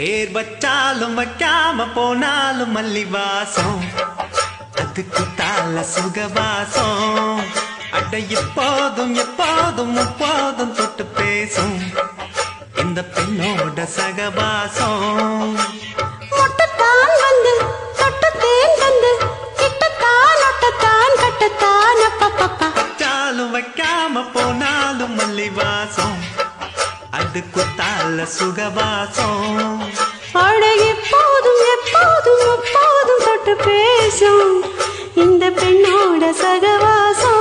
பேர் வச்சாலும் வைக்காம போனாலும் மல்லி வாசம், அதுக்கு தாள சுகவாசம். அட எப்போதும் எப்போதும் எப்போதும் தொட்டு பேசும் இந்த பெண்ணோட சகவாசம். முட்டத்தான் வந்து தொட்டத்தேன் வந்து கிட்டத்தான் ஒட்டத்தான் கட்டத்தான் அப்பப்பப்பா. வச்சாலும் வைக்காம போனாலும் மல்லி வாசம், அதுக்கு தாள சுகவாசம். அட எப்போதும் எப்போதும் எப்போதும் தொட்டு பேசும் இந்த பெண்ணோட சகவாசம்.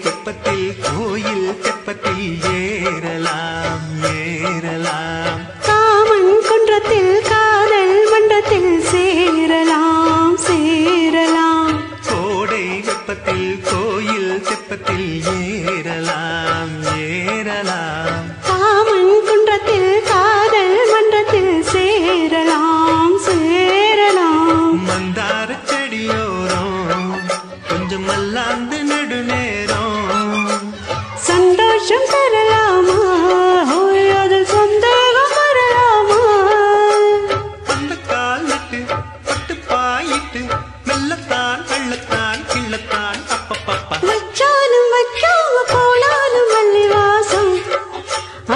வெப்பத்தில் கோயில் தெப்பத்தில் ஏறலாம் ஏறலாம், காமன் குன்றத்தில் காதல் மன்றத்தில் சேரலாம் சேரலாம். கோடை வெப்பத்தில் கோயில் தெப்பத்தில் ஏறலாம் ஏறலாம், காமன் குன்றத்தில் காதல் மன்றத்தில் சேரலாம் சேரலாம். மந்தார செடியோரம் கொஞ்சம் மல்லாந்து நடுநேரம், சந்தோஷம் தரலாமா அது சந்தேகம் வரலாமா. அந்த கால் நட்டு பட்டு பாயிட்டு மெல்லத்தான் கள்ளத்தான் கிள்ளத்தான் அப்பப்பப்பா. வச்சாலும் வைக்காம போனாலும் மல்லி வாசம்,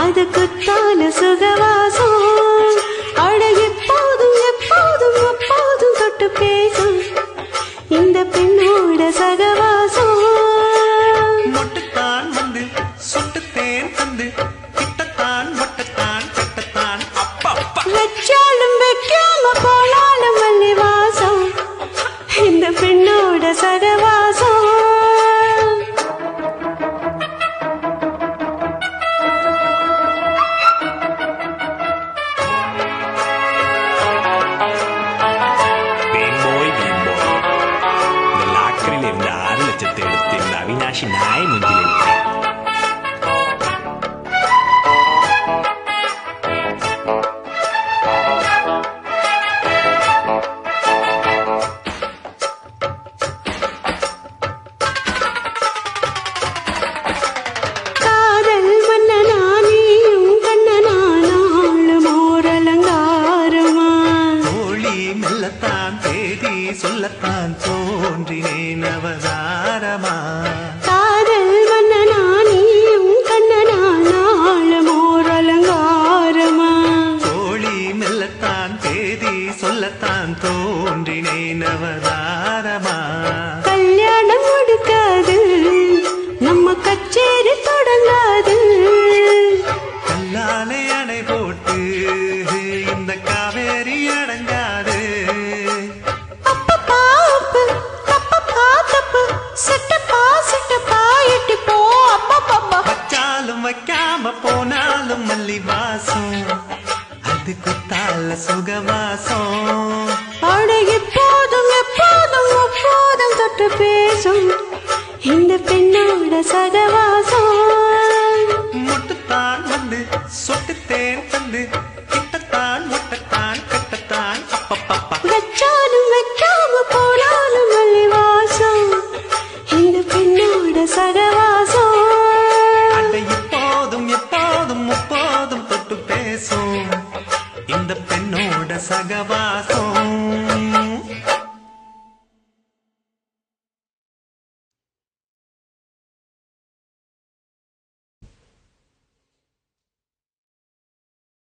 அதுக்குத்தான சுகவாசம். அட எப்போதும் எப்போதும் எப்போதும் தொட்டு பேசும் இந்த பெண்ணோட சகவாசம். மொட்டுத்தான் வந்து சொட்டுத்தேன் தந்து கிட்டத்தான் மொட்டத்தான் கட்டத்தான் அப்பப்பா. வச்சாலும் வைக்காம போனாலும் மல்லி வாசம் இந்த பெண்ணோட சகவாசம். இந்த லாக்கரில் இருந்த 6 லட்சத்தை எடுத்து இந்த அவினாஷி நாய் முஞ்சில் இருக்கிறேன். காதல் மன்னனா நீயும் கண்ணனா நாளும் ஓர் அலங்காரமா. தோழி மெல்லத்தான் தேதி சொல்லத்தான் தோன்றினேன் அவதாரமா. காதல் மன்னனா நீயும் கண்ணனா நாளும் ஓர் அலங்காரமா. தோழி மெல்லத்தான் தேதி சொல்லத்தான் தோன்றினேன் அவதாரமா. கல்யாணம் முடிக்காது நம்ம கச்சேரி தொடங்காது. கல்லாலே அணை போட்டு இந்த காவேரி அடங்காது. அப்பப்பா அப்பு தப்பப்பா தப்பு சிட்டப்பா சிட்டப்பா இட்டு போ அப்பப்பப்பா. வச்சாலும் வைக்காம போனாலும் மல்லி வாசம், அதுக்கு தாள சுகவாசம். அட எப்போதும் எப்போதும் எப்போதும் தொட்டு பேசும் இந்த பெண்ணோட சகவாசம். மொட்டுத்தான் வந்து சொட்டுத்தேன் தந்து கிட்டத்தான் மொட்டத்தான் கட்டத்தான் அப்பப்பப்பா. வச்சாலும் வைக்காம போனாலும் மல்லி வாசம் இந்த பெண்ணோட சகவாசம். அட எப்போதும் எப்போதும் எப்போதும் தொட்டு பேசும் இந்த பெண்ணோட சகவாசம்.